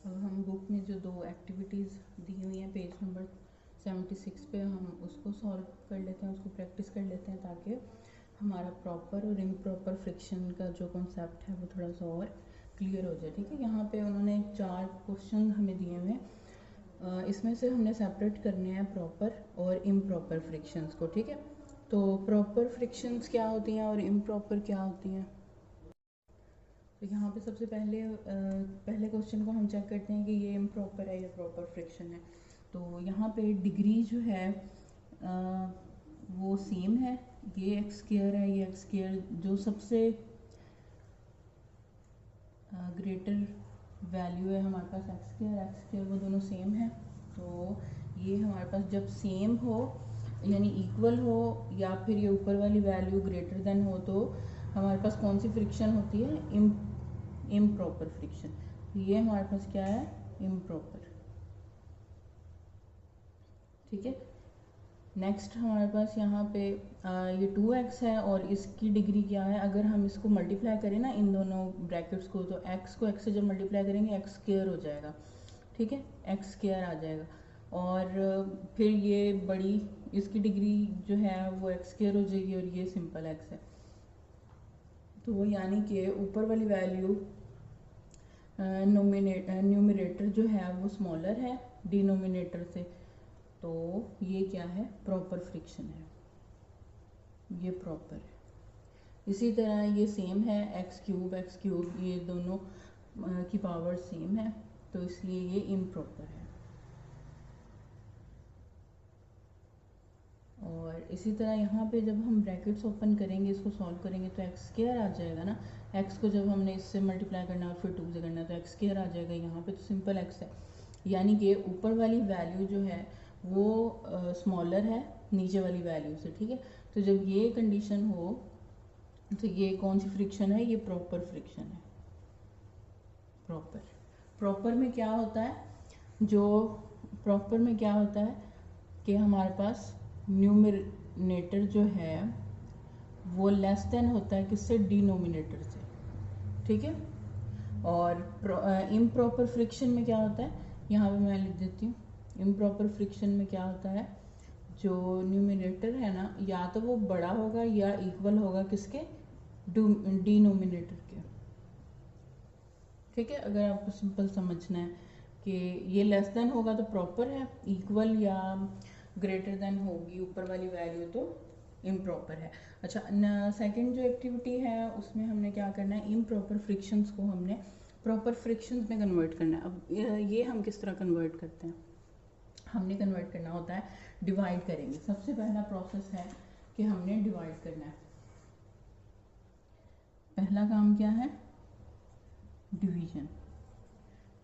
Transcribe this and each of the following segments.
अब हम बुक में जो 2 एक्टिविटीज़ दी हुई हैं पेज नंबर 76 पे, हम उसको सॉल्व कर लेते हैं, उसको प्रैक्टिस कर लेते हैं ताकि हमारा प्रॉपर और इम्प्रॉपर फ्रिक्शन का जो कॉन्सेप्ट है वो थोड़ा सा और क्लियर हो जाए। ठीक है, यहाँ पे उन्होंने 4 क्वेश्चन हमें दिए हुए हैं, इसमें से हमने सेपरेट करने हैं प्रॉपर और इम्प्रॉपर फ्रिक्शंस को। ठीक है, तो प्रॉपर फ्रिक्शंस क्या होती हैं और इम्प्रॉपर क्या होती हैं। तो यहाँ पे सबसे पहले क्वेश्चन को हम चेक करते हैं कि ये इम्प्रॉपर है या प्रॉपर फ्रिक्शन है। तो यहाँ पे डिग्री जो है वो सेम है, ये एक्स स्क्वायर है, ये एक्स स्क्वायर जो सबसे ग्रेटर वैल्यू है हमारे पास एक्स स्क्वायर वो दोनों सेम है। तो ये हमारे पास जब सेम हो यानी इक्वल हो या फिर ये ऊपर वाली वैल्यू ग्रेटर देन हो तो हमारे पास कौन सी फ्रिक्शन होती है, इम्प्रॉपर फ्रिक्शन। ये हमारे पास क्या है, इम्प्रॉपर। ठीक है, नेक्स्ट हमारे पास यहाँ पे ये 2x है और इसकी डिग्री क्या है, अगर हम इसको मल्टीप्लाई करें ना इन दोनों ब्रैकेट्स को, तो x को x से जब मल्टीप्लाई करेंगे एक्स स्क्वायर हो जाएगा। ठीक है, एक्स स्क्वायर आ जाएगा और फिर ये बड़ी इसकी डिग्री जो है वो एक्स स्क्वायर हो जाएगी और ये सिंपल एक्स है। तो यानी कि ऊपर वाली वैल्यू न्यूमरेटर जो है वो स्मॉलर है डिनोमिनेटर से, तो ये क्या है, प्रॉपर फ्रिक्शन है, ये प्रॉपर है। इसी तरह ये सेम है एक्स क्यूब, ये दोनों की पावर सेम है तो इसलिए ये इम्प्रॉपर है। और इसी तरह यहाँ पे जब हम ब्रैकेट्स ओपन करेंगे, इसको सॉल्व करेंगे तो एक्स स्क्वायर आ जाएगा ना, एक्स को जब हमने इससे मल्टीप्लाई करना है और फिर 2 से करना है तो एक्स स्क्वायर आ जाएगा। यहाँ पे तो सिंपल एक्स है, यानी कि ऊपर वाली वैल्यू जो है वो स्मॉलर है नीचे वाली वैल्यू से। ठीक है, तो जब ये कंडीशन हो तो ये कौन सी फ्रिक्शन है, ये प्रॉपर फ्रिक्शन है। प्रॉपर में क्या होता है, जो प्रॉपर में क्या होता है कि हमारे पास न्यूमरेटर जो है वो लेस देन होता है किससे, डिनोमिनेटर से। ठीक है, और इम्प्रॉपर फ्रिक्शन में क्या होता है, यहाँ पे मैं लिख देती हूँ, इम्प्रॉपर फ्रिक्शन में क्या होता है, जो न्यूमरेटर है ना या तो वो बड़ा होगा या इक्वल होगा किसके, डिनोमिनेटर के। ठीक है, अगर आपको सिंपल समझना है कि ये लेस देन होगा तो प्रॉपर है, इक्वल या ग्रेटर देन होगी ऊपर वाली वैल्यू तो इम्प्रॉपर है। अच्छा, सेकंड जो एक्टिविटी है उसमें हमने क्या करना है, इम्प्रॉपर फ्रिक्शंस को हमने प्रॉपर फ्रिक्शंस में कन्वर्ट करना है। अब ये हम किस तरह कन्वर्ट करते हैं, हमने कन्वर्ट करना होता है, डिवाइड करेंगे। सबसे पहला प्रोसेस है कि हमने डिवाइड करना है। पहला काम क्या है, डिवीजन।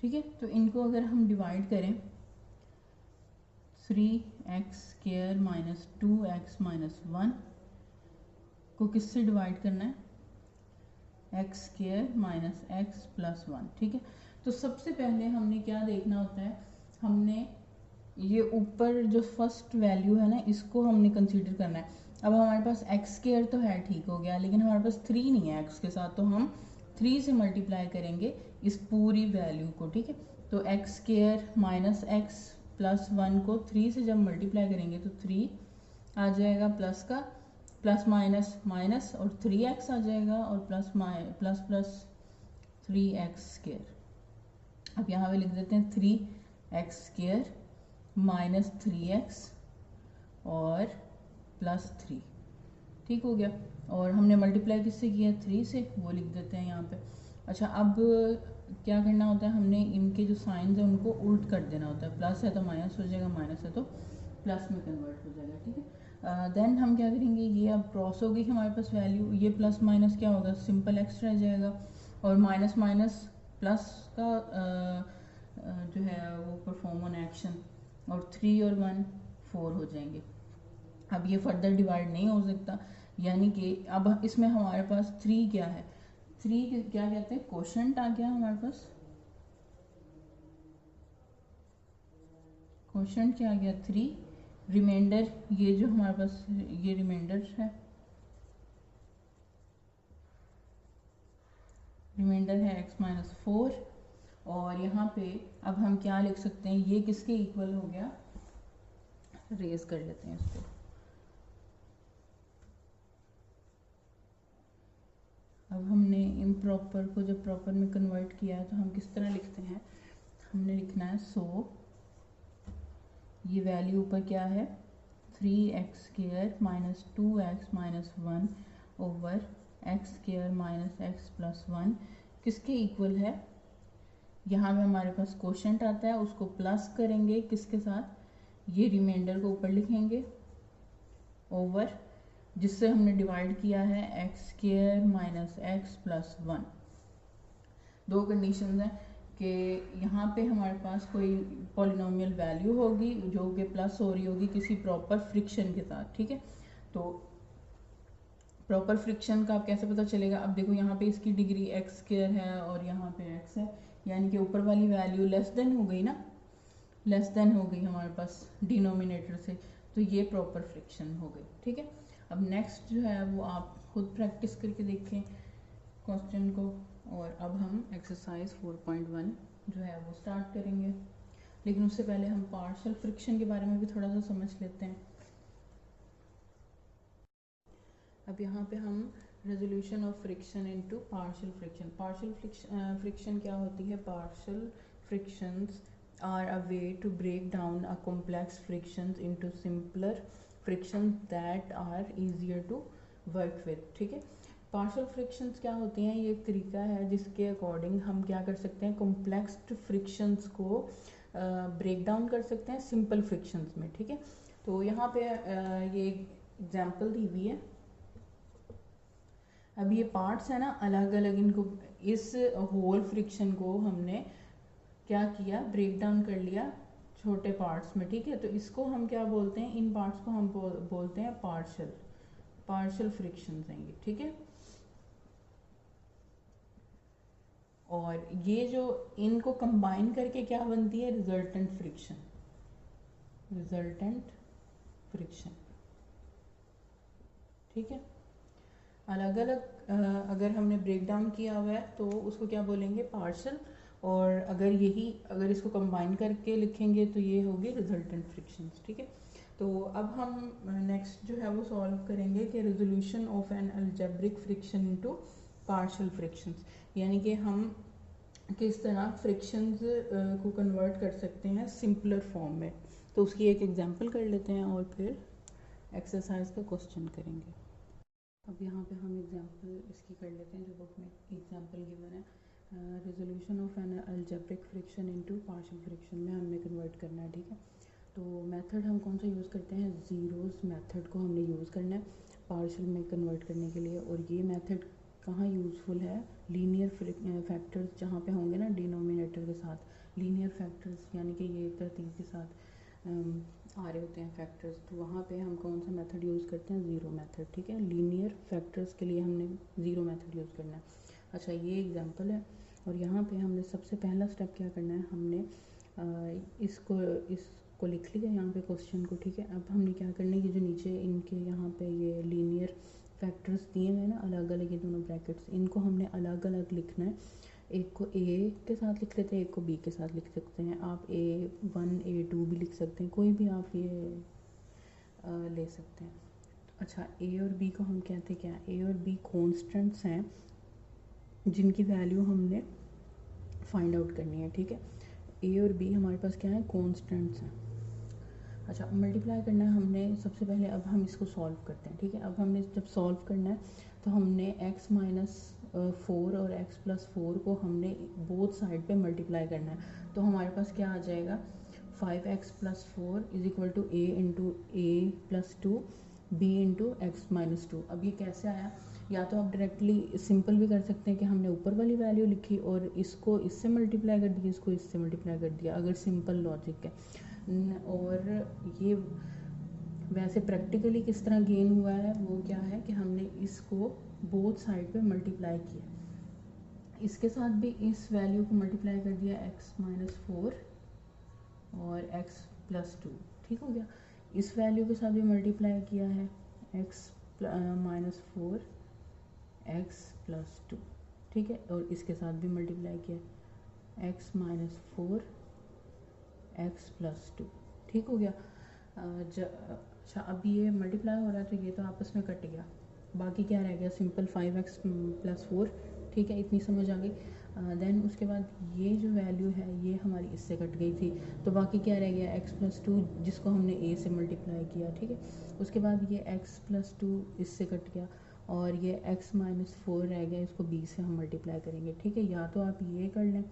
ठीक है, तो इनको अगर हम डिवाइड करें 3x square minus 2x minus 1 को किससे डिवाइड करना है, x square minus x plus 1। ठीक है, तो सबसे पहले हमने क्या देखना होता है, हमने ये ऊपर जो फर्स्ट वैल्यू है ना इसको हमने कंसीडर करना है। अब हमारे पास एक्स स्क्वायर तो है, ठीक हो गया, लेकिन हमारे पास 3 नहीं है एक्स के साथ, तो हम 3 से मल्टीप्लाई करेंगे इस पूरी वैल्यू को। ठीक है, तो x square minus x plus 1 को 3 से जब मल्टीप्लाई करेंगे तो 3 आ जाएगा, प्लस का प्लस माइनस माइनस और 3x आ जाएगा और प्लस प्लस 3x स्क्वायर। अब यहाँ पे लिख देते हैं 3x स्क्वायर माइनस 3x और प्लस 3। ठीक हो गया, और हमने मल्टीप्लाई किससे किया, 3 से, वो लिख देते हैं यहाँ पे। अच्छा, अब क्या करना होता है, हमने इनके जो साइंस है उनको उल्ट कर देना होता है, प्लस है तो माइनस हो जाएगा, माइनस है तो प्लस में कन्वर्ट हो जाएगा। ठीक है, देन हम क्या करेंगे, ये अब क्रॉस हो गई हमारे पास वैल्यू, ये प्लस माइनस क्या होगा, सिंपल एक्स रह जाएगा, और माइनस माइनस प्लस का जो है वो परफॉर्म ऑन एक्शन, और 3 और 1 4 हो जाएंगे। अब ये फर्दर डिवाइड नहीं हो सकता, यानी कि अब इसमें हमारे पास 3 क्या है, 3 क्या कहते हैं, क्वोशंट आ गया हमारे पास, क्वोशंट क्या आ गया 3, रिमाइंडर ये जो हमारे पास ये रिमाइंडर है, रिमाइंडर है x माइनस 4, और यहाँ पे अब हम क्या लिख सकते हैं, ये किसके इक्वल हो गया, रेज कर लेते हैं इसको। अब हमने इम्प्रॉपर को जब प्रॉपर में कन्वर्ट किया है तो हम किस तरह लिखते हैं, हमने लिखना है सो ये वैल्यू ऊपर क्या है 3x² minus 2x minus 1 over x² minus x plus 1 किसके इक्वल है, यहाँ पे हमारे पास क्वोशंट आता है उसको प्लस करेंगे किसके साथ, ये रिमाइंडर को ऊपर लिखेंगे ओवर जिससे हमने डिवाइड किया है x² माइनस x प्लस 1। दो कंडीशंस हैं कि यहाँ पे हमारे पास कोई पॉलिनोमियल वैल्यू होगी जो कि प्लस हो रही होगी किसी प्रॉपर फ्रिक्शन के साथ, ठीक है। तो प्रॉपर फ्रिक्शन का आप कैसे पता चलेगा, अब देखो यहाँ पे इसकी डिग्री x² है और यहाँ पे x है, यानी कि ऊपर वाली वैल्यू लेस देन हो गई ना, लेस देन हो गई हमारे पास डिनोमिनेटर से, तो ये प्रॉपर फ्रिक्शन हो गई, ठीक है। अब नेक्स्ट जो है वो आप खुद प्रैक्टिस करके देखें क्वेश्चन को, और अब हम एक्सरसाइज 4.1 जो है वो स्टार्ट करेंगे, लेकिन उससे पहले हम पार्शियल फ्रिक्शन के बारे में भी थोड़ा सा समझ लेते हैं। अब यहाँ पे हम resolution of friction into partial friction, partial friction क्या होती है, partial frictions are a way to break down a complex frictions into simpler frictions that are easier to work with, ठीक है। पार्शियल फ्रिक्शंस क्या होती हैं, ये एक तरीका है जिसके अकॉर्डिंग हम क्या कर सकते हैं, कॉम्प्लेक्स फ्रिक्शंस को ब्रेक डाउन कर सकते हैं सिंपल फ्रिक्शंस में, ठीक है। तो यहाँ पे ये एग्जांपल दी हुई है। अब ये पार्ट्स है ना अलग अलग, इनको इस होल फ्रिक्शन को हमने क्या किया, ब्रेक डाउन कर लिया छोटे पार्ट्स में, ठीक है। तो इसको हम क्या बोलते हैं, इन पार्ट्स को हम बोलते हैं पार्शियल फ्रिक्शंस हैं ये, ठीक है। और ये जो इनको कंबाइन करके क्या बनती है, रिजल्टेंट फ्रिक्शन, ठीक है। अलग अलग अगर हमने ब्रेक डाउन किया हुआ है तो उसको क्या बोलेंगे, पार्शियल, और अगर इसको कंबाइन करके लिखेंगे तो ये होगी रिजल्टेंट फ्रिक्शंस, ठीक है। तो अब हम नेक्स्ट जो है वो सॉल्व करेंगे कि resolution of N algebraic friction into partial frictions, यानी कि हम किस तरह फ्रिक्शंस को कन्वर्ट कर सकते हैं सिंपलर फॉर्म में। तो उसकी एक एग्जांपल कर लेते हैं और फिर एक्सरसाइज का क्वेश्चन करेंगे। अब यहाँ पे हम एग्जांपल इसकी कर लेते हैं जो बुक में एग्जांपल गिवन है, resolution of N algebraic friction into partial friction में हमने कन्वर्ट करना है, ठीक है। तो मेथड हम कौन सा यूज़ करते हैं, ज़ीरोस मेथड को हमने यूज़ करना है पार्शियल में कन्वर्ट करने के लिए। और ये मेथड कहाँ यूज़फुल है, लीनियर फैक्टर्स जहाँ पे होंगे ना डिनोमिनेटर के साथ, लीनियर फैक्टर्स यानी कि ये तरतीब के साथ आ रहे होते हैं फैक्टर्स, तो वहाँ पे हम कौन सा मेथड यूज़ करते हैं, ज़ीरो मेथड, ठीक है। लीनियर फैक्टर्स के लिए हमने ज़ीरो मेथड यूज़ करना है। अच्छा ये एग्जांपल है, और यहाँ पे हमने सबसे पहला स्टेप क्या करना है, हमने इसको लिख लिया यहाँ पे क्वेश्चन को, ठीक है। अब हमने क्या करना है, ये जो नीचे इनके यहाँ पे ये लीनियर फैक्टर्स दिए हुए हैं ना अलग अलग, ये दोनों ब्रैकेट्स, इनको हमने अलग अलग लिखना है। एक को ए के साथ लिख लेते हैं, एक को बी के साथ लिख सकते हैं, आप A1 A2 भी लिख सकते हैं, कोई भी आप ये ले सकते हैं। अच्छा ए और बी को हम कहते हैं क्या, ए और बी कॉन्स्टेंट्स हैं जिनकी वैल्यू हमने फाइंड आउट करनी है, ठीक है। ए और बी हमारे पास क्या है, कॉन्स्टेंट्स हैं। अच्छा मल्टीप्लाई करना है हमने सबसे पहले, अब हम इसको सॉल्व करते हैं, ठीक है। अब हमने जब सॉल्व करना है तो हमने x माइनस 4 और x प्लस 4 को हमने बोथ साइड पे मल्टीप्लाई करना है, तो हमारे पास क्या आ जाएगा, 5x plus 4 is equal to a into a plus 2 b into x minus 2। अब ये कैसे आया, या तो आप डायरेक्टली सिंपल भी कर सकते हैं कि हमने ऊपर वाली वैल्यू लिखी और इसको इससे मल्टीप्लाई कर दिया, इसको इससे मल्टीप्लाई कर दिया, अगर सिंपल लॉजिक है। और ये वैसे प्रैक्टिकली किस तरह गेन हुआ है वो क्या है कि हमने इसको बोथ साइड पे मल्टीप्लाई किया, इसके साथ भी इस वैल्यू को मल्टीप्लाई कर दिया x माइनस 4 और x प्लस 2, ठीक हो गया। इस वैल्यू के साथ भी मल्टीप्लाई किया है x माइनस 4 x प्लस 2, ठीक है, और इसके साथ भी मल्टीप्लाई किया एक्स माइनस 4 एक्स प्लस 2, ठीक हो गया। अच्छा अब ये मल्टीप्लाई हो रहा है तो ये तो आपस में कट गया, बाकी क्या रह गया, सिंपल 5x प्लस 4, ठीक है, इतनी समझ आ गई। देन उसके बाद ये जो वैल्यू है ये हमारी इससे कट गई थी, तो बाकी क्या रह गया, x प्लस 2 जिसको हमने a से मल्टीप्लाई किया, ठीक है। उसके बाद ये x प्लस 2 इससे कट गया, और ये x माइनस 4 रह गया, इसको b से हम मल्टीप्लाई करेंगे, ठीक है। या तो आप ये कर लें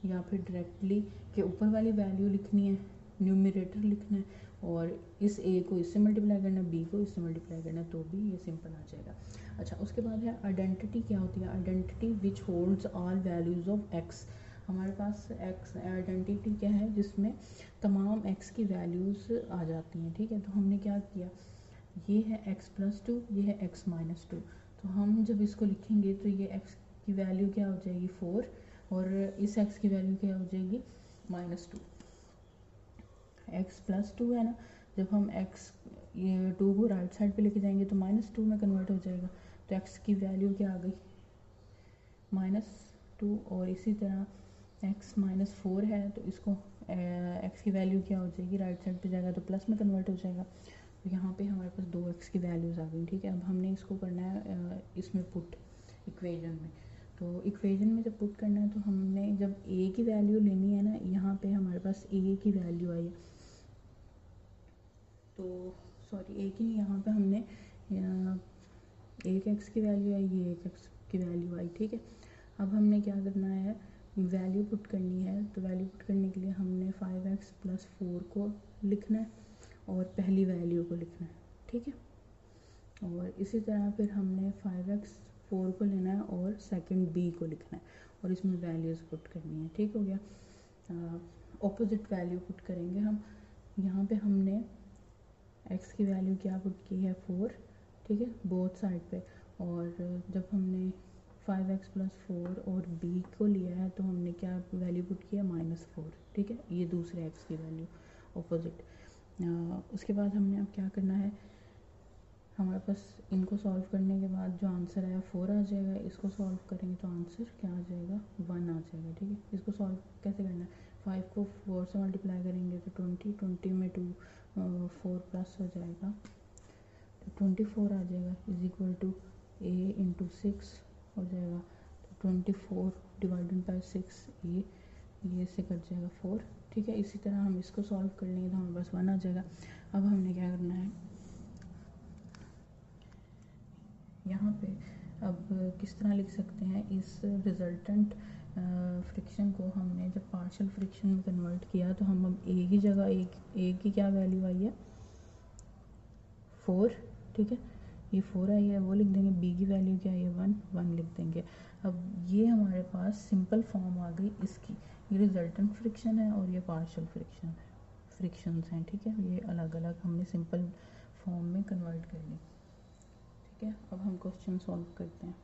या फिर डायरेक्टली के ऊपर वाली वैल्यू लिखनी है, न्यूमरेटर लिखना है, और इस a को इससे मल्टीप्लाई करना है, b को इससे मल्टीप्लाई करना है, तो भी ये सिंपल आ जाएगा। अच्छा उसके बाद है आइडेंटिटी, क्या होती है identity, which holds all values of x। हमारे पास x आइडेंटिटी क्या है, जिसमें तमाम x की वैल्यूज़ आ जाती हैं, ठीक है। तो हमने क्या किया, ये है x प्लस 2, ये है x माइनस 2, तो हम जब इसको लिखेंगे तो ये x की वैल्यू क्या हो जाएगी 4, और इस x की वैल्यू क्या हो जाएगी -2। x प्लस 2 है ना, जब हम x ये 2 को राइट साइड पे लेके जाएंगे तो -2 में कन्वर्ट हो जाएगा, तो x की वैल्यू क्या आ गई -2, और इसी तरह x माइनस 4 है तो इसको x की वैल्यू क्या हो जाएगी, राइट साइड पे जाएगा तो प्लस में कन्वर्ट हो जाएगा, तो यहाँ पे हमारे पास 2x की वैल्यूज़ आ गई, ठीक है। अब हमने इसको करना है इसमें पुट, इक्वेशन में। तो इक्वेशन में जब पुट करना है तो हमने जब a की वैल्यू लेनी है ना, यहाँ पे हमारे पास a की वैल्यू आई है, तो सॉरी a की नहीं, यहाँ पे हमने एक x की वैल्यू आई, ये एक x की वैल्यू आई, ठीक है। अब हमने क्या करना है, वैल्यू पुट करनी है, तो वैल्यू पुट करने के लिए हमने 5x प्लस 4 को लिखना है और पहली वैल्यू को लिखना है, ठीक है। और इसी तरह फिर हमने 5x 4 को लेना है और सेकंड b को लिखना है, और इसमें वैल्यूज़ पुट करनी है, ठीक हो गया। ऑपोजिट वैल्यू पुट करेंगे हम, यहाँ पे हमने x की वैल्यू क्या पुट की है 4, ठीक है, बोथ साइड पे, और जब हमने 5x प्लस 4 और b को लिया है तो हमने क्या वैल्यू पुट किया -4, ठीक है, ये दूसरे x की वैल्यू ऑपोजिट। उसके बाद हमने अब क्या करना है, हमारे पास इनको सॉल्व करने के बाद जो आंसर आया 4 आ जाएगा, इसको सॉल्व करेंगे तो आंसर क्या आ जाएगा 1 आ जाएगा, ठीक है। इसको सॉल्व कैसे करना है, 5 को 4 से मल्टीप्लाई करेंगे तो 20 में 2 4 प्लस हो जाएगा तो 24 आ जाएगा, is equal to a into 6 हो जाएगा, तो 24 डिवाइडेड बाई 6 ये से कट जाएगा 4, ठीक है। इसी तरह हम इसको सॉल्व कर लेंगे तो हमारे पास 1 आ जाएगा। अब हमने क्या करना है, यहाँ पे अब किस तरह लिख सकते हैं, इस रिजल्टेंट फ्रिक्शन को हमने जब पार्शियल फ्रिक्शन में कन्वर्ट किया तो हम अब a की जगह a की क्या वैल्यू आई है 4, ठीक है, ये 4 आई है वो लिख देंगे, b की वैल्यू क्या है 1 लिख देंगे। अब ये हमारे पास सिंपल फॉर्म आ गई इसकी, ये रिजल्टेंट फ्रिक्शन है और ये पार्शियल फ्रिक्शंस हैं, ठीक है, ये अलग अलग हमने सिंपल फॉर्म में कन्वर्ट कर ली, ठीक है। अब हम क्वेश्चन सॉल्व करते हैं।